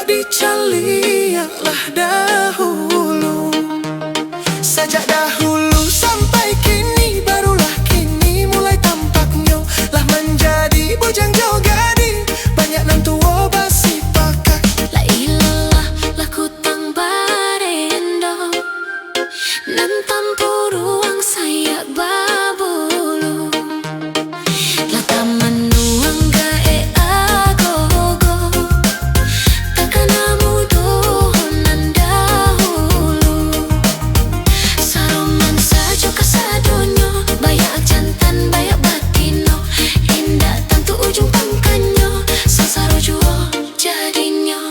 dicalialah dahulu. Sejak dahulu sampai kini, barulah kini mulai tampaknya lah menjadi bujang jogadi. Banyak nan tua basi pakai La ilallah laku tang barendo nan tanpa ruang saya babulu. La taman nuang gae agogo takana mudohon nan dahulu. Saroman sajo kasadonyo, bayak jantan bayak batino, indah tantu ujung pangkanyo, sasaro juo jadinyo.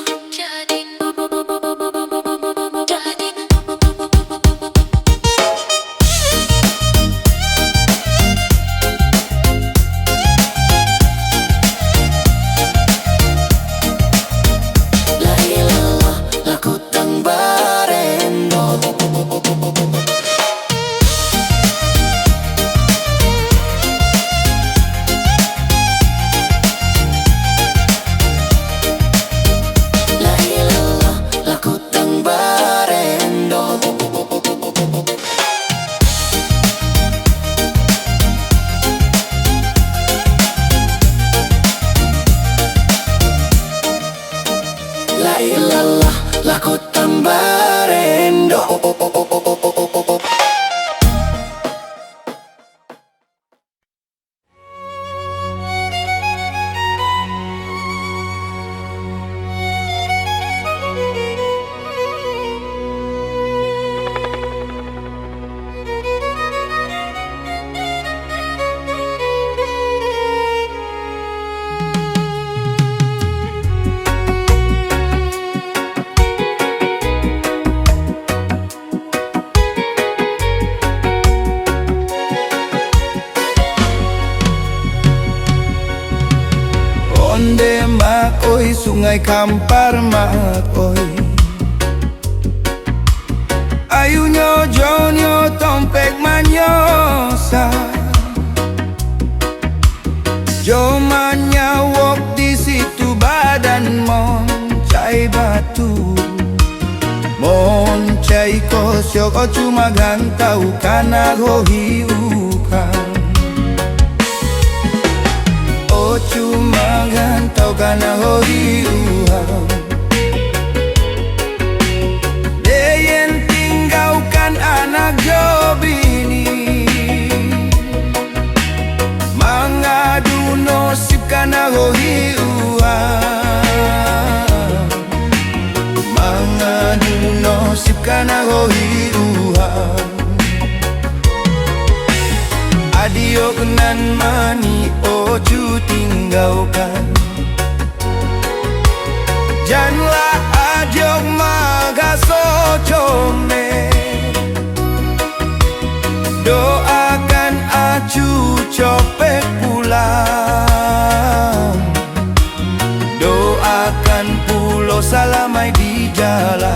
La ilallah laku tang barendo. La ilallah laku tang barendo. La ilallah laku tang barendo. Onde mak oi, sungai Kampar mak oi. Ayunyo jonyo tompek manyosa, Jomanya wok di situ badan moncai batu. Moncai kosyok o cuma gantau kana gohi ukan. O cuma gantau kana gohi ukan. Deyen tinggalkan anak jobini, mangadu nosip kana gohi ukan. Mangadu nosip kana gohi ukan. Adiok nan mani ocu tinggalkan. Janganlah adiok magaso come. Doakan acu copek pulang. Doakan pulau salamai di jalan.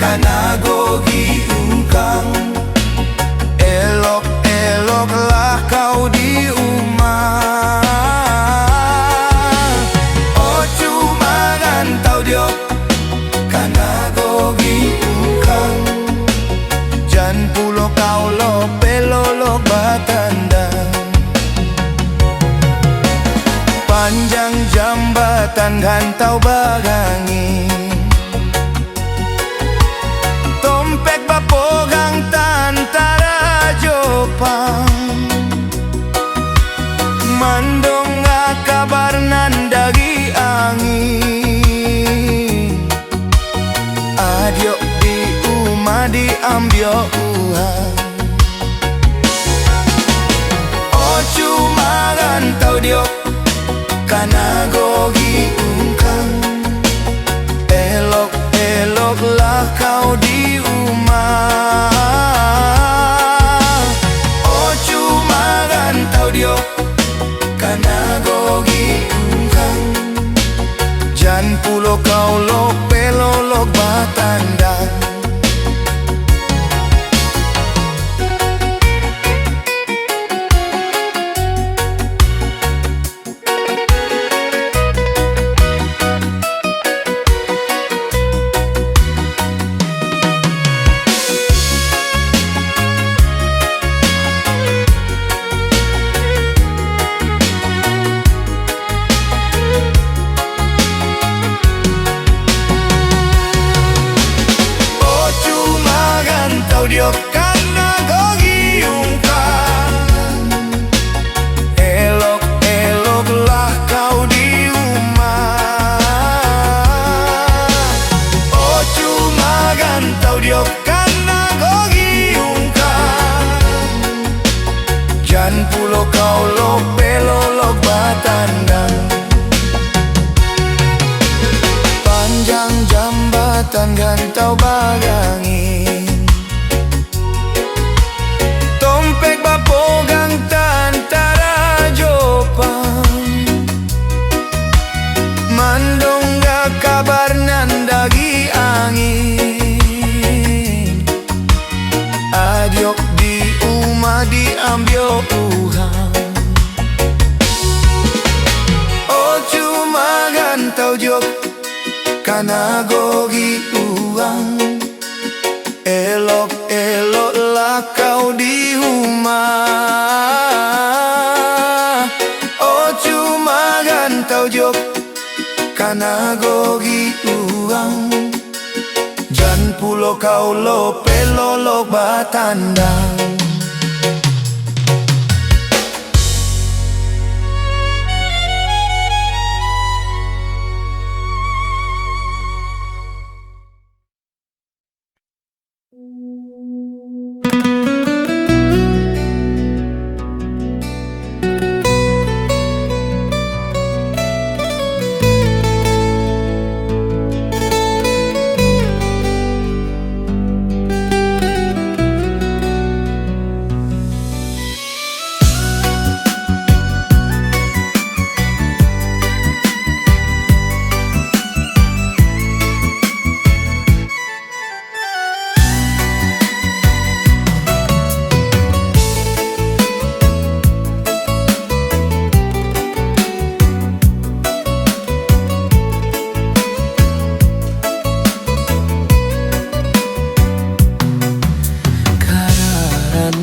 Kana gogi ungkang, elok-eloklah kau di rumah. Oh cuma ngantau diok, kana gogi ungkang. Jan pulo kau lo pelolok batanda. Panjang jambatan gantau bagangi. Tompek bapogang tantara Jopang. Mandong nga kabar nandagi angin. Adio di uma diambil uang. Oh cuma gantau diok, kana gogi ungkang. Elok-eloklah kau di rumah. diok karena gogiungkan. Elok-eloklah kau di rumah. Oh cuma gantau diok karena gogiungkan. Jan pulo kau lolok batandang. Panjang jambatan gantau bagangin. Tompek bapogang tantara jopang. Mandongga kabar nandagi angin. Adiok di rumah diambil Tuhan. Oh cuma gantau jok karena gogi uang. Elok-eloklah kau di rumah. Oh cuma gantau jok karena gogi uang. Jan pulo kau lolok batandang.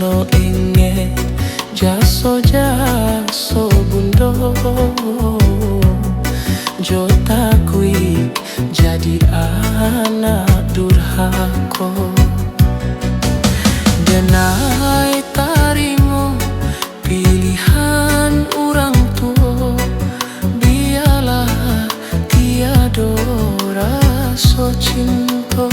No inge jaso bundo jota kui jadi anak durhako. Denai tarimo pilihan orang tua. Biarlah tiada rasa cinta.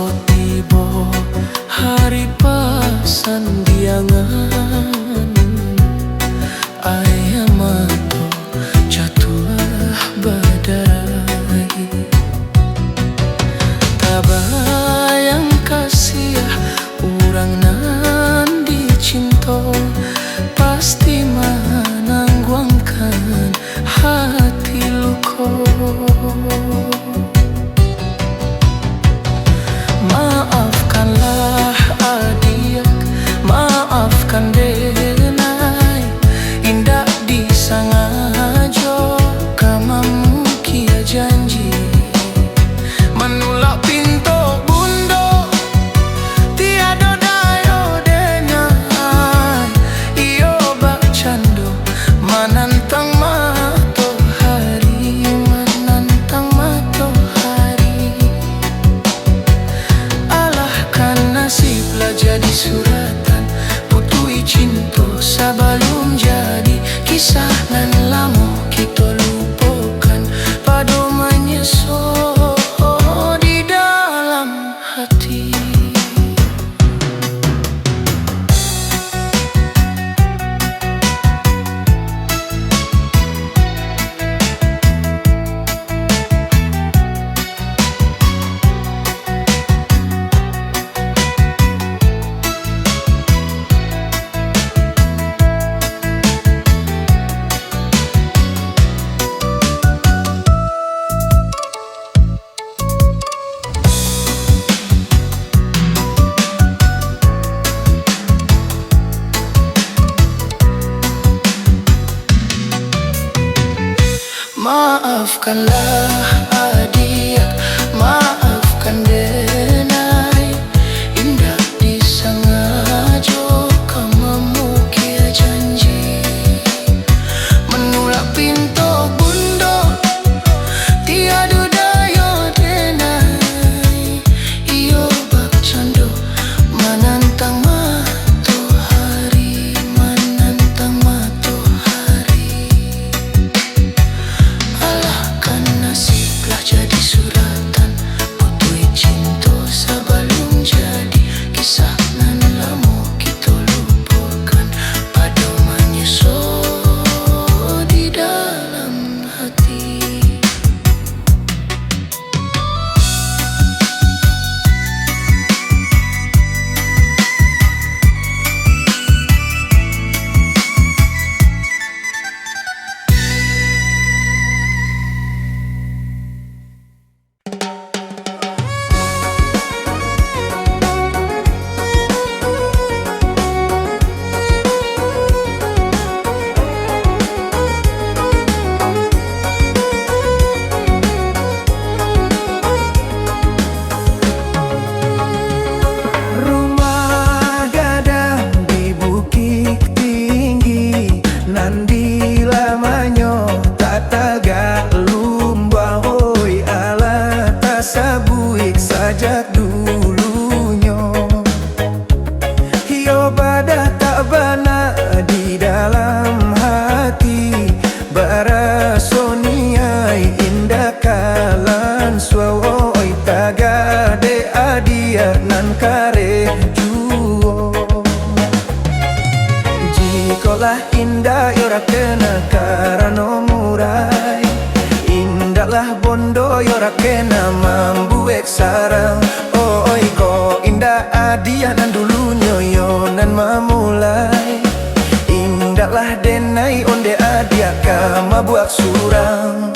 Tiba hari pasandiangan. Ayam atau jatuh badai. Tabayang kasih orang nan dicinta. Pasti menangguangkan hati luka. Maafkanlah adik, maafkan denai. Indah disengaja kamamu kia janji. Menolak pintu bundo tiada dayo denai. Iyo bak cando menantang matahari, menantang matahari. Nasiblah jadi suratan putui cinta sebelum jadi kisah nan lama kita lupakan. Pada menyesal di dalam hati. Maafkanlah adik, maafkan denai. Indah disengaja kamamu kia janji. lah indah yora kena karano murai. Indah lah bondo yora kena mambuek sarang. Oi ko indah adia dan dulu nyoyo nan mamulai. Indah lah denai onde adia kama buak surang.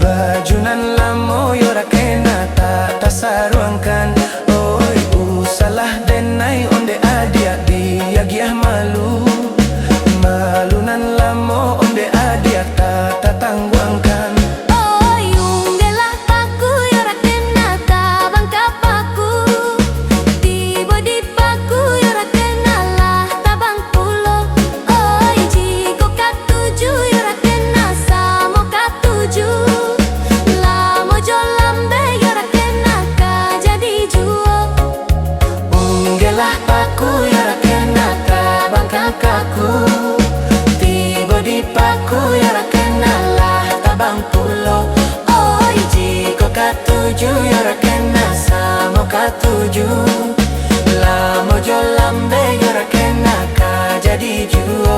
Baju nan lamo yora kena tak tasaruangkan. Oi usalah denai onde adia dia giah malu. Malu nan lamo onde adia tak tatangguangkan. Oi unggelah paku yora kena tabang kapaku. Tiba di paku yora kena lah tabang pulo. Oi jiko katuju yora kena samo katuju. Lamo jolambe yora kena ka jadi juo. Unggelah paku yora kena tabang kakaku. Tiba di paku yora kena lah tabang pulo. Oi jiko katuju yora kena samo katuju. Lamo jolambe yora kena ka jadi juo.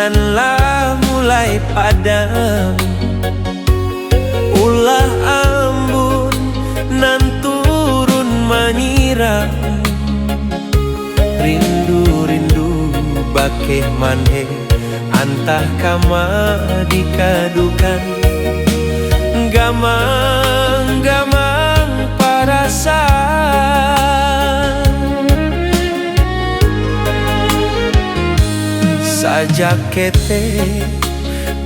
janganlah mulai padam. Ulah ambun nan turun menyiram. Rindu-rindu bakeh maneh antah kama dikadukan. Gamang-gamang parasan sajak kete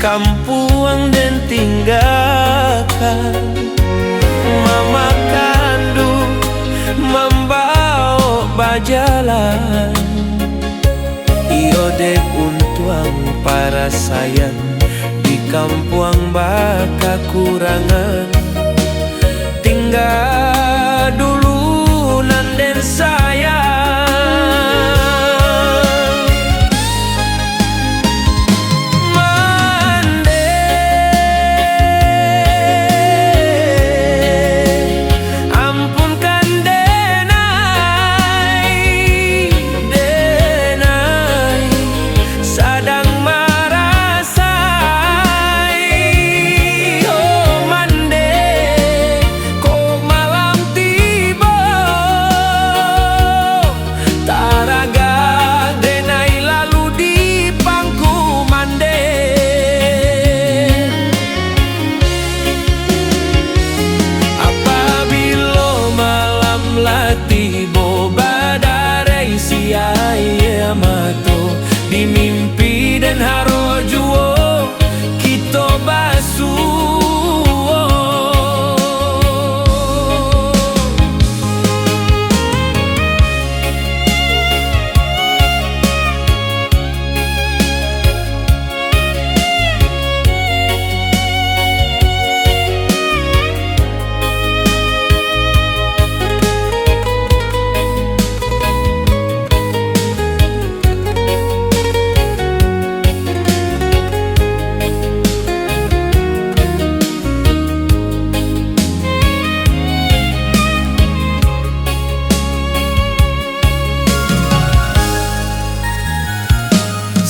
kampuang dan tinggalkan. Mama kandung membawa bajalan. Iyo dek untuang para sayang di kampuang baka kurangan. Tinggal dulu nanden sayang. Mande ampunkan denai sadang marasai. Oh mande ko malam tiba taraga denai lalu di pangku mande. Apabila malam latih boba dari siaya mato di mimpi dan harojuo kita basuh.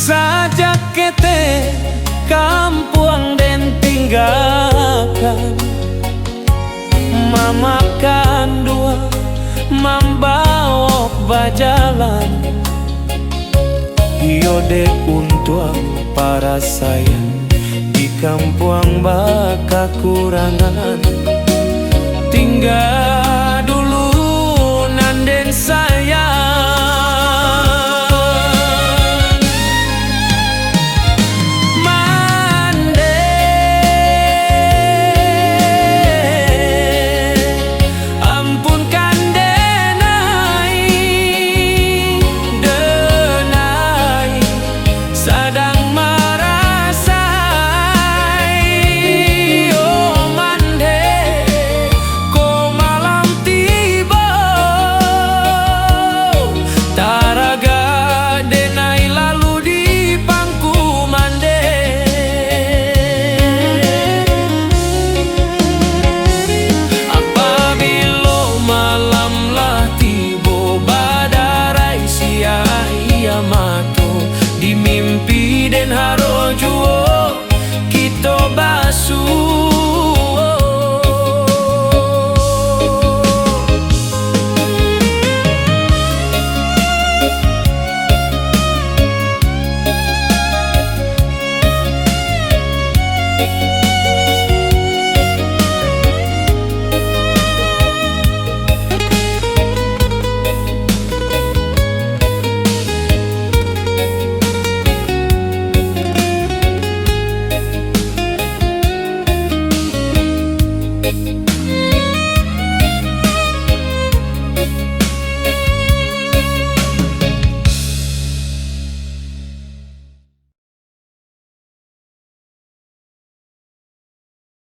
Sajak kete kampuang den tinggalkan. Mama kandua membawa bajalan. Iyo dek untuang para sayang di kampuang baka kurangan. Tinggal dulu nanden sayang. Di mimpi dan harojuo kita basuh.